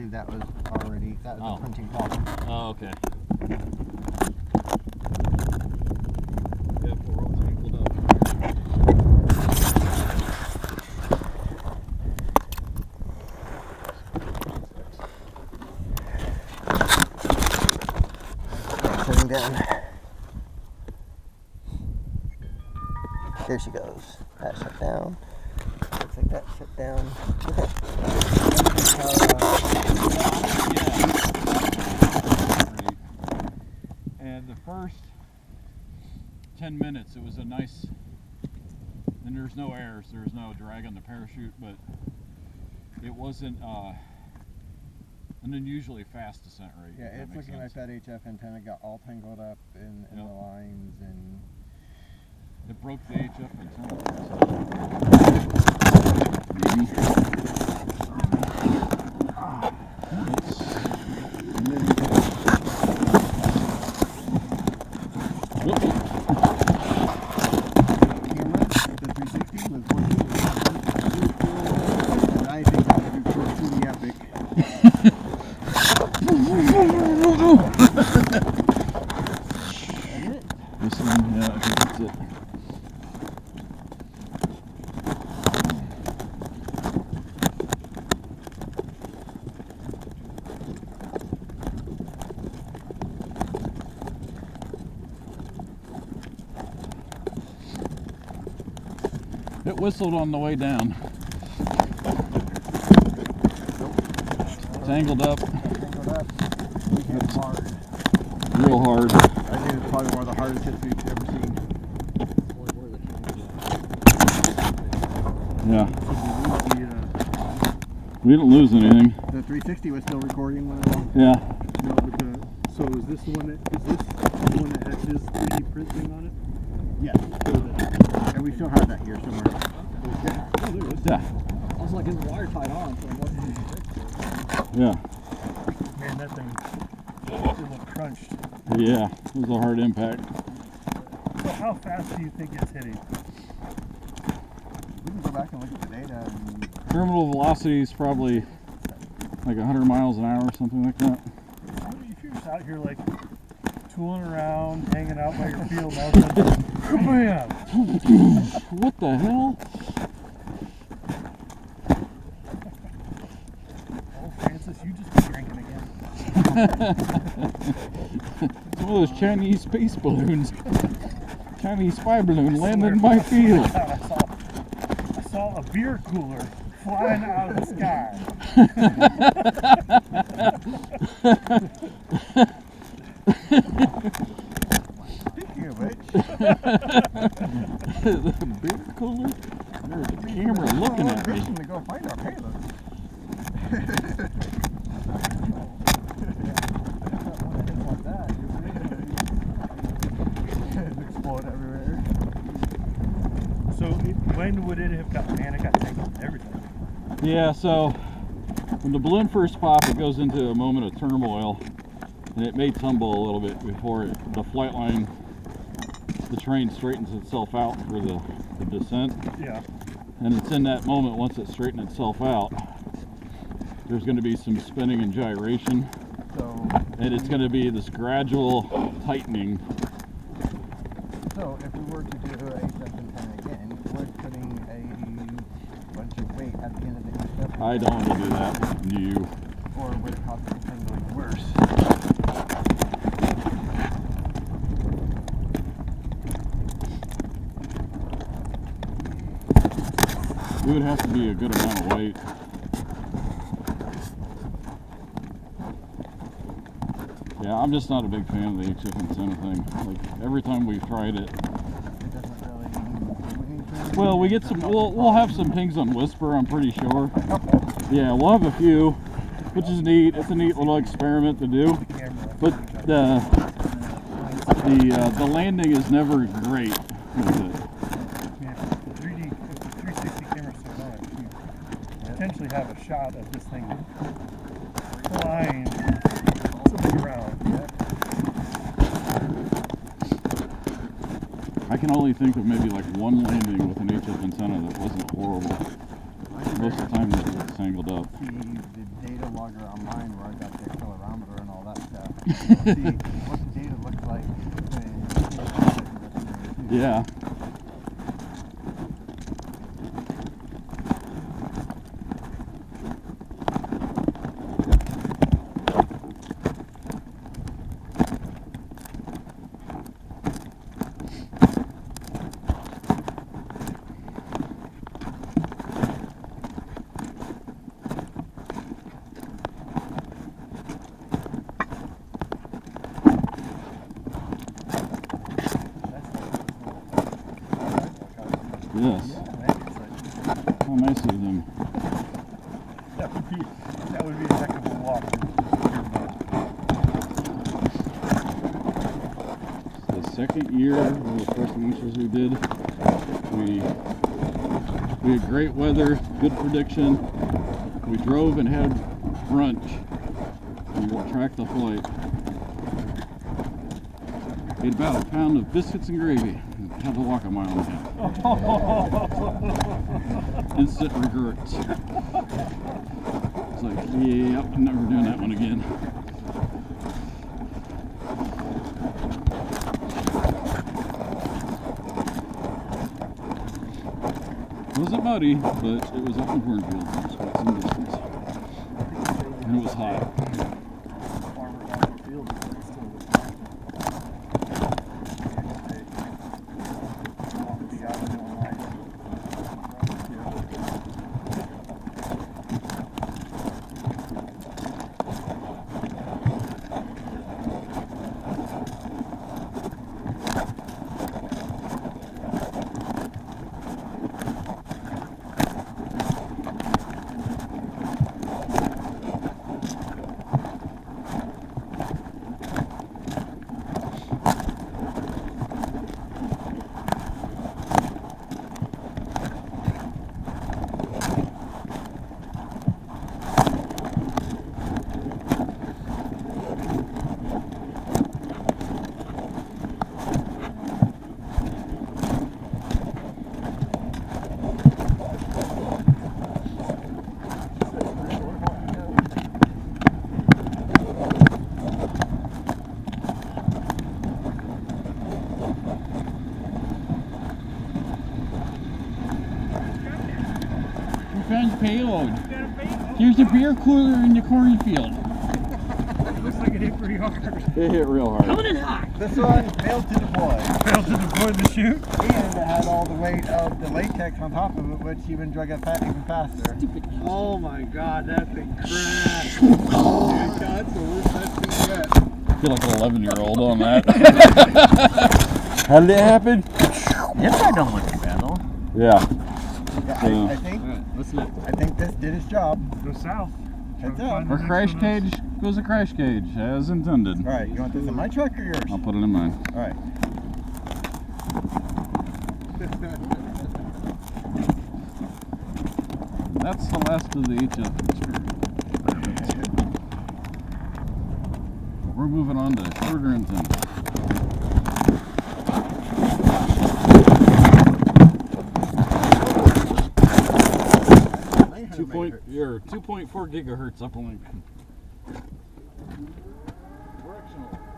believe that was already, that was a printing problem. Oh, okay. Yep, we're all tangled up. Sitting down. There she goes. That shut down. Looks like that shut down. And the first 10 minutes, it was a nice, and there's no air, so there's no drag on the parachute, but it wasn't an unusually fast descent rate. Yeah, it's looking like that HF antenna got all tangled up in the lines, and it broke the HF antenna. This one, yeah, I think that's it. It whistled on the way down. Tangled up. We hit hard. Real hard. I think it's probably one of the hardest hits we've ever seen. Yeah. We didn't lose anything. The 360 was still recording when it was. Yeah. No, but so is this the one that has his 3D print thing on it? Yes. And we still have that here somewhere. Yeah. Oh, there it is. Yeah. I was like, his wire tied on, so I wasn't even Yeah. Man, that thing looked crunched. Yeah. It was a hard impact. So how fast do you think it's hitting? We can go back and look at the data. And Terminal velocity is probably like 100 miles an hour or something like that. If you're just out here like tooling around, hanging out by your field, all of a sudden, bam! What the hell? Oh, Francis, you just been drinking again. Some of those Chinese space balloons. Chinese spy balloon landed in my field. God, I saw a beer cooler flying out of the sky. speaking of which, The beer cooler? There's a camera looking at me. to go find our payload. Explode everywhere. So when would it have got, man, it got tangled with everything. Yeah, so when the balloon first pops, it goes into a moment of turmoil, and it may tumble a little bit before the flight line, the train straightens itself out for the descent. Yeah. And it's in that moment, once it straightens itself out, there's going to be some spinning and gyration, So, and it's going to be this gradual tightening. so if we were to do a HF antenna again, we're putting a bunch of weight at the end of the HF. I don't want to do that. You. Or would it cause the thing going worse? It would have to be a good amount of weight. Yeah, I'm just not a big fan of the HF antenna thing. Like, every time we've tried it. It doesn't really do anything. Well, we get some, we'll have some pings on Whisper, I'm pretty sure. A couple. Yeah, we'll have a few, which is neat. It's a neat little experiment to do. But the landing is never great with it. Yeah, the 360 camera so much, you potentially have a shot of this thing flying to the ground. I can only think of maybe like one landing with an HF antenna that wasn't horrible. Most of the time, it's tangled up. see the data logger on mine where I got the accelerometer and all that stuff. See what the data looks like. Yeah. Yes. How nice of them. That would be a heck of a walk. The second year, one of the first launches we did, we had great weather, good prediction. We drove and had brunch and tracked the flight. Ate about a pound of biscuits and gravy. Had to walk a mile and a half. Instant regrets. It's like, yep, I'm never doing that one again. It wasn't muddy, but it was up in cornfields, so it's some distance. And it was hot. Found your payload. Here's a beer cooler in the cornfield. Looks like it hit pretty hard. It hit real hard. Coming in hot. This one failed to deploy. Failed to deploy the chute. And it had all the weight of the latex on top of it, which even drug it even faster. Oh my god, that thing crashed. Oh, that's the worst that thing yet. I feel like an 11-year-old on that. How did it happen? Inside don't look too bad though. Yeah. Yeah, I think this did its job. Go south. Heads up. Our crash cage goes a crash cage, as intended. Alright, you want this in my truck or yours? I'll put it in mine. Alright. That's the last of the HF experience. We're moving on to shorter engines. 2.4 gigahertz uplink. Directional.